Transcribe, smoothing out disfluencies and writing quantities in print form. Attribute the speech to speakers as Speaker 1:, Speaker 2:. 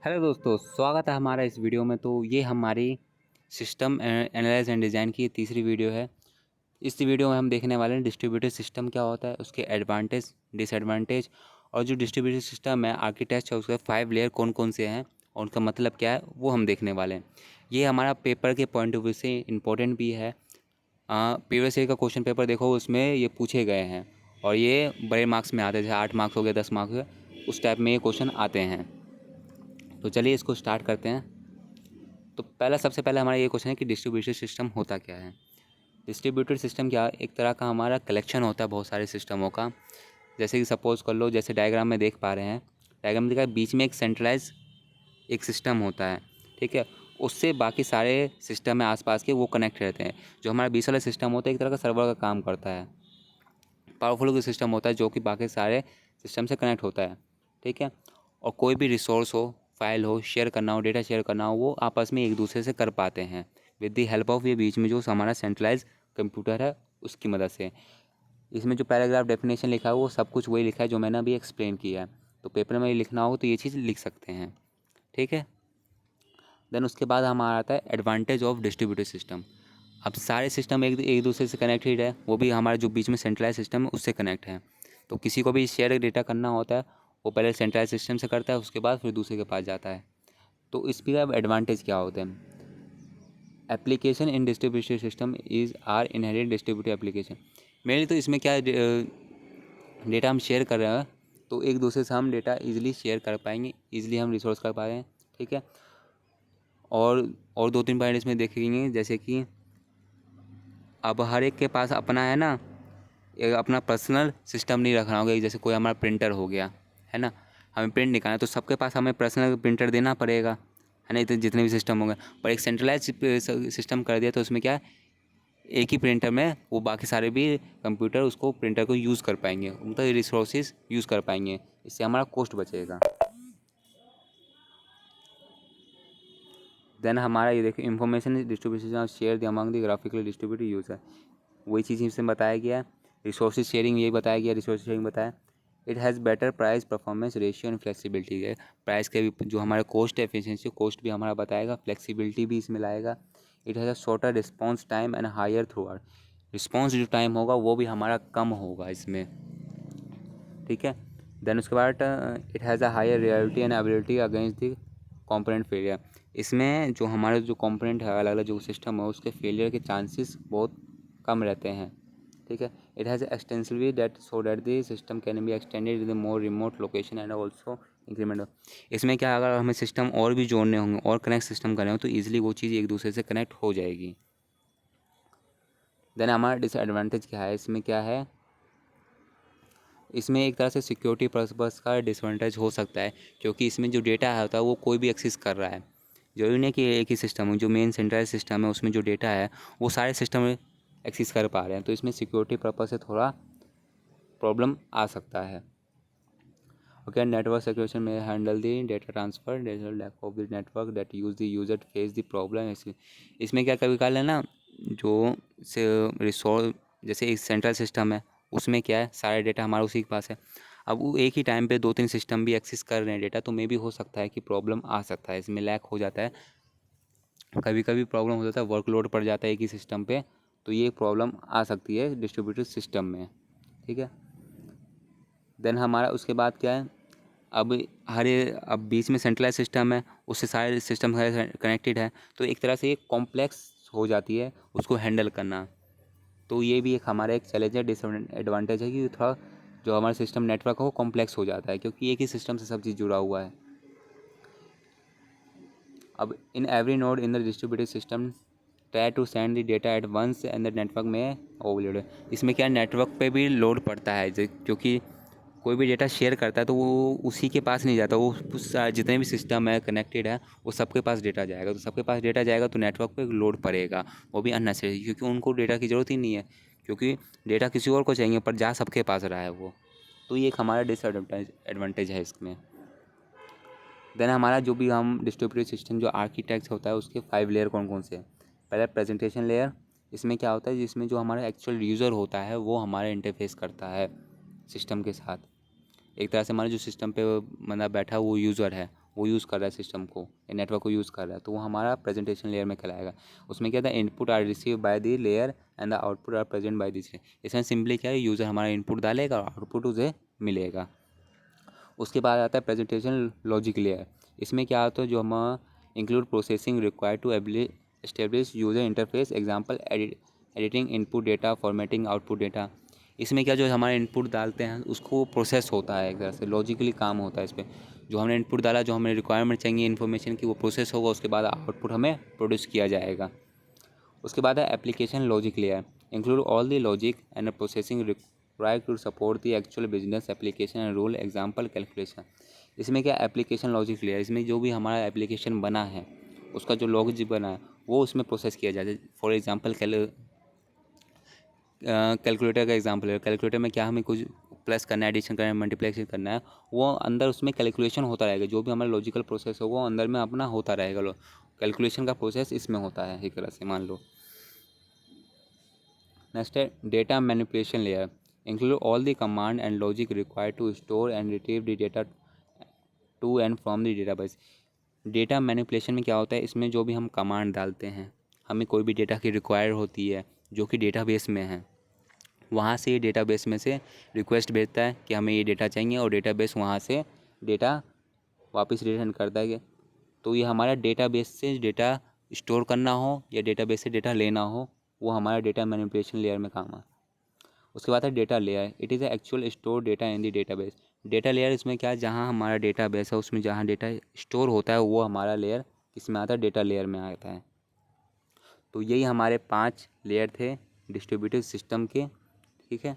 Speaker 1: Hello दोस्तों, स्वागत है हमारा इस वीडियो में। तो ये हमारी सिस्टम एनालाइज एंड डिज़ाइन की तीसरी वीडियो है। इस वीडियो में हम देखने वाले हैं डिस्ट्रीब्यूटेड सिस्टम क्या होता है, उसके एडवांटेज डिसएडवांटेज, और जो डिस्ट्रीब्यूटेड सिस्टम है आर्किटेक्चर उसके 5 लेयर कौन कौन से हैं और उनका मतलब क्या है वो हम देखने वाले हैं। ये हमारा पेपर के पॉइंट ऑफ व्यू से इम्पोर्टेंट भी है। प्रीवियस ईयर का क्वेश्चन पेपर देखो, उसमें ये पूछे गए हैं और ये बड़े मार्क्स में आते थे। 8 मार्क्स हो गए, 10 मार्क्स हो गए, उस टाइप में ये क्वेश्चन आते हैं। तो चलिए इसको स्टार्ट करते हैं। तो सबसे पहले हमारा ये क्वेश्चन है कि डिस्ट्रीब्यूटेड सिस्टम होता क्या है। डिस्ट्रीब्यूटेड सिस्टम क्या, एक तरह का हमारा कलेक्शन होता है बहुत सारे सिस्टमों का। जैसे कि सपोज कर लो, जैसे डायग्राम में देख पा रहे हैं, डायग्राम में देखा है बीच में एक सेंट्रलाइज एक सिस्टम होता है, ठीक है। उससे बाकी सारे सिस्टम है आसपास के, वो कनेक्ट रहते हैं। जो हमारा बीच वाला सिस्टम होता है एक तरह का सर्वर का काम करता है, पावरफुल सिस्टम होता है जो कि बाकी सारे सिस्टम से कनेक्ट होता है, ठीक है। और कोई भी रिसोर्स हो, फाइल हो, शेयर करना हो, डेटा शेयर करना हो, वो आपस में एक दूसरे से कर पाते हैं विद दी हेल्प ऑफ ये बीच में जो हमारा सेंट्रलाइज कंप्यूटर है उसकी मदद से। इसमें जो पैराग्राफ डेफिनेशन लिखा है वो सब कुछ वही लिखा है जो मैंने अभी एक्सप्लेन किया है। तो पेपर में लिखना हो तो ये चीज़ लिख सकते हैं, ठीक है। देन उसके बाद हमारा आता है एडवांटेज ऑफ डिस्ट्रीब्यूटेड सिस्टम। अब सारे सिस्टम एक एक दूसरे से कनेक्टेड है, वो भी हमारे जो बीच में सेंट्रलाइज सिस्टम है उससे कनेक्ट है। तो किसी को भी शेयर डेटा करना होता है, वो पहले सेंट्रलाइज सिस्टम से करता है, उसके बाद फिर दूसरे के पास जाता है। तो इसके अब एडवांटेज क्या होते हैं। Application in distributed system is are inherited distributed application. Mainly तो इसमें क्या है, डेटा हम शेयर कर रहे हैं तो एक दूसरे से हम डेटा इजीली शेयर कर पाएंगे, इजीली हम रिसोर्स कर पा रहे हैं, ठीक है। और 2-3 पॉइंट इसमें देखेंगे, जैसे कि अब हर एक के पास अपना है ना, एक अपना पर्सनल सिस्टम नहीं रखना होगा। जैसे कोई हमारा प्रिंटर हो गया, है ना, हमें प्रिंट निकालना है तो सबके पास हमें पर्सनल प्रिंटर देना पड़ेगा, है ना, इतने जितने भी सिस्टम होंगे। पर एक सेंट्रलाइज सिस्टम कर दिया तो उसमें क्या है, एक ही प्रिंटर में वो बाकी सारे भी कंप्यूटर उसको प्रिंटर को यूज़ कर पाएंगे, मतलब रिसोर्सेज यूज़ कर पाएंगे। इससे हमारा कॉस्ट बचेगा। देन हमारा ये देखिए, information distribution share the among the graphically distributed user, वही चीज़ इसमें बताया गया है। रिसोर्सेज शेयरिंग यही बताया गया, रिसोर्स शेयरिंग बताया। It has better price performance ratio and flexibility है। प्राइस के भी जो हमारा कॉस्ट एफिशिएंसी, कॉस्ट भी हमारा बताएगा, फ्लेक्सिबिलिटी भी इसमें लाएगा। It has a shorter response time and higher throughout, response जो टाइम होगा वो भी हमारा कम होगा इसमें, ठीक है। देन उसके बाद it has a higher reality and ability against the component failure. इसमें जो हमारे जो कॉम्पोनेंट है, अलग अलग जो सिस्टम है, उसके फेलियर के चांसेस बहुत कम रहते हैं, ठीक है। It has extensively that so that the system can be extended the more remote location and also increment. इसमें क्या, अगर हमें सिस्टम और भी जोड़ने होंगे और कनेक्ट सिस्टम करने हो तो ईजिली वो चीज़ एक दूसरे से कनेक्ट हो जाएगी। देन हमारा डिसएडवांटेज क्या है, इसमें क्या है, इसमें एक तरह से सिक्योरिटी पर्पस का डिसएडवांटेज हो सकता है, क्योंकि इसमें जो डेटा होता है वो कोई भी एक्सेस कर रहा है। जरूरी नहीं कि एक ही सिस्टम हो, जो मेन सेंट्रलाइज सिस्टम है उसमें जो डेटा है वो सारे सिस्टम एक्सेस कर पा रहे हैं। तो इसमें सिक्योरिटी पर्पस से थोड़ा प्रॉब्लम आ सकता है। ओके, नेटवर्क सिक्योरिटी में handle the data transfer, lack of the network that use the user face the problem. इसमें क्या कभी काल है ना, जो से रिसोर्स, जैसे एक सेंट्रल सिस्टम है उसमें क्या है, सारे डेटा हमारा उसी के पास है। अब वो एक ही टाइम पे 2-3 सिस्टम भी एक्सेस कर रहे हैं डेटा, तो मे भी हो सकता है कि प्रॉब्लम आ सकता है, इसमें लैक हो जाता है। कभी कभी प्रॉब्लम हो जाता है, वर्कलोड पड़ जाता है एक ही सिस्टम पे, तो ये प्रॉब्लम आ सकती है डिस्ट्रीब्यूटेड सिस्टम में, ठीक है। देन हमारा उसके बाद क्या है, अब अब बीच में सेंट्रलाइज सिस्टम है, उससे सारे सिस्टम कनेक्टेड है, तो एक तरह से ये कॉम्प्लेक्स हो जाती है उसको हैंडल करना। तो ये भी एक हमारा एक चैलेंज है, डिसएडवांटेज है कि थोड़ा जो हमारा सिस्टम नेटवर्क है वो कॉम्प्लेक्स हो जाता है, क्योंकि एक ही सिस्टम से सब चीज़ जुड़ा हुआ है। अब in every node in the distributed system try to send the data at once and the network में ओवरलोड। इसमें क्या नेटवर्क पे भी लोड पड़ता है, क्योंकि कोई भी डेटा शेयर करता है तो वो उसी के पास नहीं जाता, वो जितने भी सिस्टम है कनेक्टेड है वो सबके पास डेटा जाएगा। तो सबके पास डेटा जाएगा तो नेटवर्क पे लोड पड़ेगा, वो भी अननेसेसरी, क्योंकि उनको डेटा की ज़रूरत ही नहीं है, क्योंकि डेटा किसी और को चाहिए पर जा सबके पास रहा है वो। तो ये एक हमारा एडवांटेज है इसमें। देन हमारा जो भी हम डिस्ट्रीब्यूटेड सिस्टम जो आर्किटेक्ट होता है उसके 5 लेयर कौन कौन से हैं। पहले प्रेजेंटेशन लेयर, इसमें क्या होता है, जिसमें जो हमारा एक्चुअल यूज़र होता है वो हमारा इंटरफेस करता है सिस्टम के साथ। एक तरह से हमारे जो सिस्टम पे बंदा बैठा वो यूज़र है, वो यूज़ कर रहा है सिस्टम को, नेटवर्क को यूज़ कर रहा है, तो वो हमारा प्रेजेंटेशन लेयर में कहलाएगा। उसमें क्या था, input are receive by the layer and the output are present by this. इसमें सिंपली क्या है, यूज़र हमारा इनपुट डालेगा और आउटपुट उसे मिलेगा। उसके बाद आता है प्रेजेंटेशन लॉजिक लेयर। इसमें क्या आता है, जो हम include processing required to establish user interface, example editing input data, formatting output data. इसमें क्या, जो हमारे इनपुट डालते हैं उसको प्रोसेस होता है, एक तरह से लॉजिकली काम होता है इस पर। जो हमने इनपुट डाला, जो हमें रिक्वायरमेंट चाहिए इन्फॉर्मेशन की, वो प्रोसेस होगा, उसके बाद आउटपुट हमें प्रोड्यूस किया जाएगा। उसके बाद है application logic layer, include all the logic and processing required to support the actual business application and rule, example calculation. इसमें क्या, एप्लीकेशन लॉजिक लेयर, इसमें जो भी हमारा एप्लीकेशन बना है उसका जो लॉजिक बना है वो उसमें प्रोसेस किया जाता है। फॉर एग्जांपल कैलकुलेटर का एग्जांपल है। कैलकुलेटर में क्या, हमें कुछ प्लस करना है, एडिशन करना है, मल्टीप्लिकेशन करना है, वो अंदर उसमें कैलकुलेशन होता रहेगा। जो भी हमारा लॉजिकल प्रोसेस हो वो अंदर में अपना होता रहेगा। कैलकुलेशन का प्रोसेस इसमें होता है एक तरह से, मान लो। नेक्स्ट है data manipulation layer, include all the command and logic required to store and retrieve the data to and from the database. Data manipulation में क्या होता है, इसमें जो भी हम कमांड डालते हैं, हमें कोई भी डेटा की रिक्वायर होती है जो कि डेटाबेस में है, वहाँ से डेटाबेस में से रिक्वेस्ट भेजता है कि हमें ये डेटा चाहिए, और डेटाबेस वहाँ से डेटा वापस रिटर्न करता है। तो ये हमारा डेटाबेस से डेटा स्टोर करना हो या डेटाबेस से डेटा लेना हो, वो हमारा डेटा मैनिपुलेशन लेयर में काम है। उसके बाद है data layer, it is actual store data in the database. Data layer इसमें क्या है, जहाँ हमारा डेटाबेस है उसमें जहाँ डेटा स्टोर होता है, वो हमारा लेयर किसमें आता है, डेटा लेयर में आता है। तो यही हमारे 5 लेयर थे डिस्ट्रीब्यूटेड सिस्टम के, ठीक है।